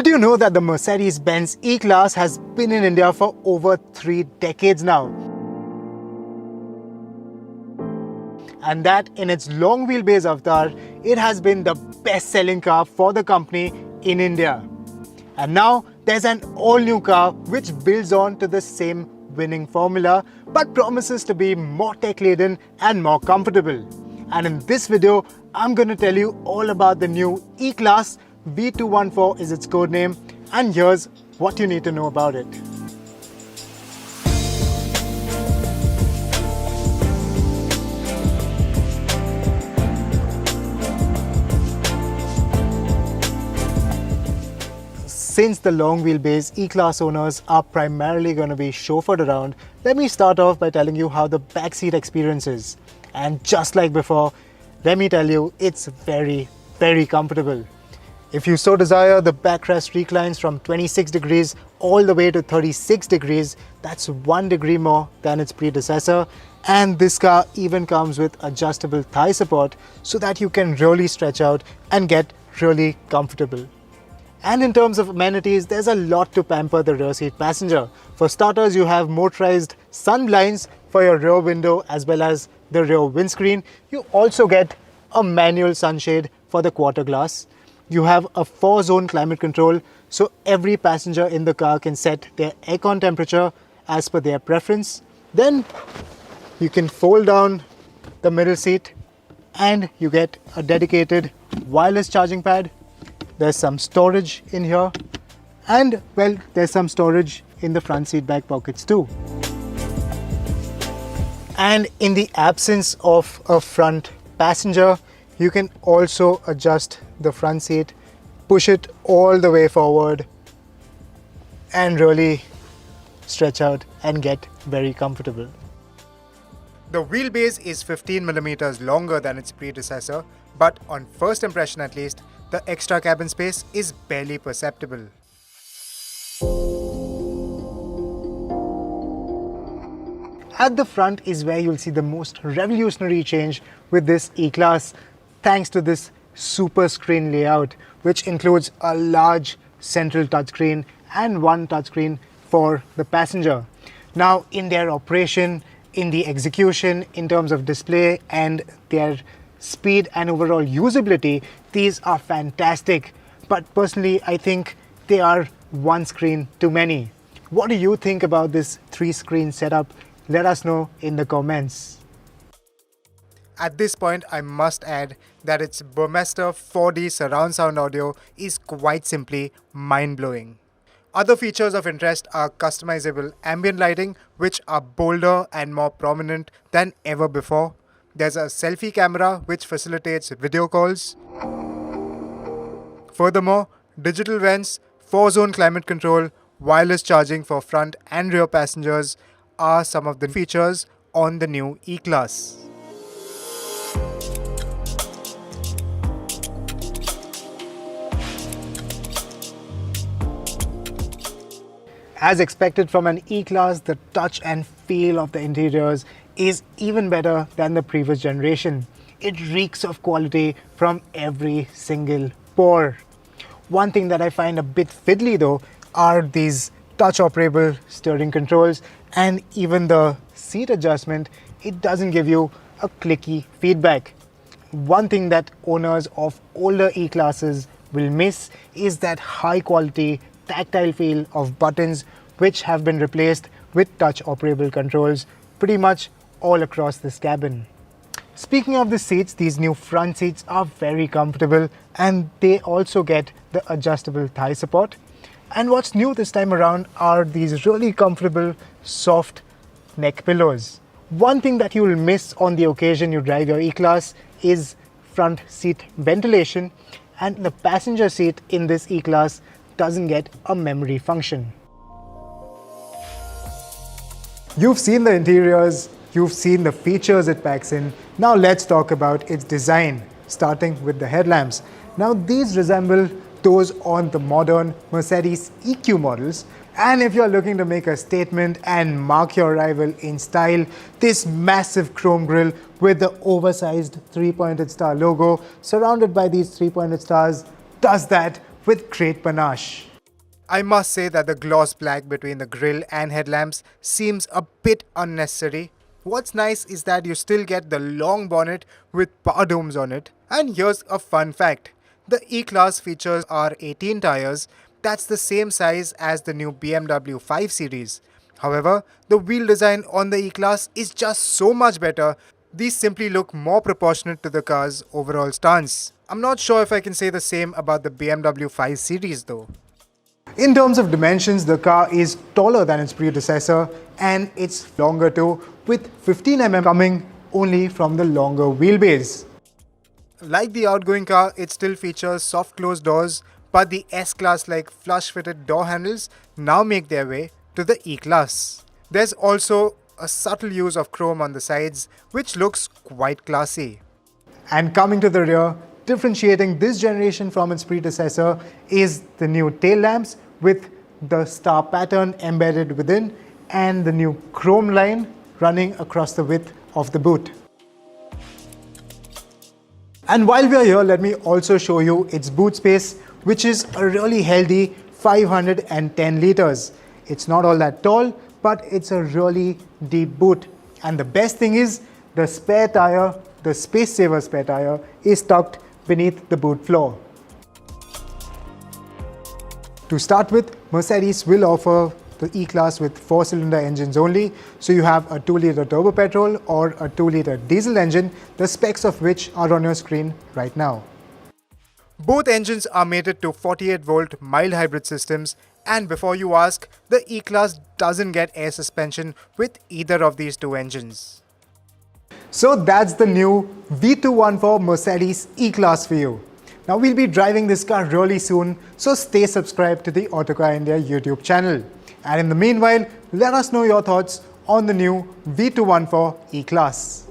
Did you know that the Mercedes-Benz E-Class has been in India for over 3 decades now? And that in its long wheelbase avatar, it has been the best-selling car for the company in India. And now there's an all-new car which builds on to the same winning formula but promises to be more tech-laden and more comfortable. And in this video, I'm going to tell you all about the new E-Class. V214 is its code name, and here's what you need to know about it. Since the long wheelbase E-Class owners are primarily going to be chauffeured around, let me start off by telling you how the backseat experience is. And just like before, let me tell you, it's very, very comfortable. If you so desire, the backrest reclines from 26 degrees all the way to 36 degrees. That's 1 degree more than its predecessor. And this car even comes with adjustable thigh support so that you can really stretch out and get really comfortable. And in terms of amenities, there's a lot to pamper the rear seat passenger. For starters, you have motorized sun blinds for your rear window as well as the rear windscreen. You also get a manual sunshade for the quarter glass. You have a 4-zone climate control, so every passenger in the car can set their aircon temperature as per their preference. Then you can fold down the middle seat and you get a dedicated wireless charging pad. There's some storage in here, and well, there's some storage in the front seat back pockets too. And in the absence of a front passenger, you can also adjust the front seat, push it all the way forward, and really stretch out and get very comfortable. The wheelbase is 15 millimeters longer than its predecessor, but on first impression at least, the extra cabin space is barely perceptible. At the front is where you'll see the most revolutionary change with this E-Class, thanks to this super screen layout, which includes a large central touchscreen and one touchscreen for the passenger. Now, in their operation, in the execution, in terms of display and their speed and overall usability, these are fantastic. But personally, I think they are one screen too many. What do you think about this 3-screen setup? Let us know in the comments. At this point, I must add that its Burmester 4D surround sound audio is quite simply mind-blowing. Other features of interest are customizable ambient lighting, which are bolder and more prominent than ever before. There's a selfie camera which facilitates video calls. Furthermore, digital vents, 4-zone climate control, wireless charging for front and rear passengers are some of the features on the new E-Class. As expected from an E-Class, the touch and feel of the interiors is even better than the previous generation. It reeks of quality from every single pore. One thing that I find a bit fiddly though are these touch operable steering controls, and even the seat adjustment, it doesn't give you a clicky feedback. One thing that owners of older E-Classes will miss is that high quality tactile feel of buttons, which have been replaced with touch operable controls pretty much all across this cabin. Speaking of the seats, these new front seats are very comfortable, and they also get the adjustable thigh support. And what's new this time around are these really comfortable soft neck pillows. One thing that you will miss on the occasion you drive your E-Class is front seat ventilation, and the passenger seat in this E-Class doesn't get a memory function. You've seen the interiors, you've seen the features it packs in. Now let's talk about its design, starting with the headlamps. Now these resemble those on the modern Mercedes EQ models. And if you're looking to make a statement and mark your arrival in style, this massive chrome grille with the oversized 3-pointed star logo surrounded by these 3-pointed stars does that with great panache. I must say that the gloss black between the grille and headlamps seems a bit unnecessary. What's nice is that you still get the long bonnet with power domes on it. And here's a fun fact. The E-Class features R18 tires. That's the same size as the new BMW 5 Series. However, the wheel design on the E-Class is just so much better. These simply look more proportionate to the car's overall stance. I'm not sure if I can say the same about the BMW 5 Series though. In terms of dimensions, the car is taller than its predecessor and it's longer too, with 15 mm coming only from the longer wheelbase. Like the outgoing car, it still features soft closed doors, but the S-Class like flush fitted door handles now make their way to the E-Class. There's also a subtle use of chrome on the sides, which looks quite classy. And coming to the rear, differentiating this generation from its predecessor is the new tail lamps with the star pattern embedded within and the new chrome line running across the width of the boot. And while we are here, let me also show you its boot space, which is a really healthy 510 liters. It's not all that tall, but it's a really deep boot. And the best thing is the spare tire, the space saver spare tire, is tucked beneath the boot floor. To start with, Mercedes will offer the E-Class with 4-cylinder engines only. So you have a 2-liter turbo petrol or a 2-liter diesel engine, the specs of which are on your screen right now. Both engines are mated to 48-volt mild hybrid systems, and before you ask, the E-Class doesn't get air suspension with either of these two engines. So that's the new V214 Mercedes E-Class for you. Now we'll be driving this car really soon, so stay subscribed to the Autocar India YouTube channel. And in the meanwhile, let us know your thoughts on the new V214 E-Class.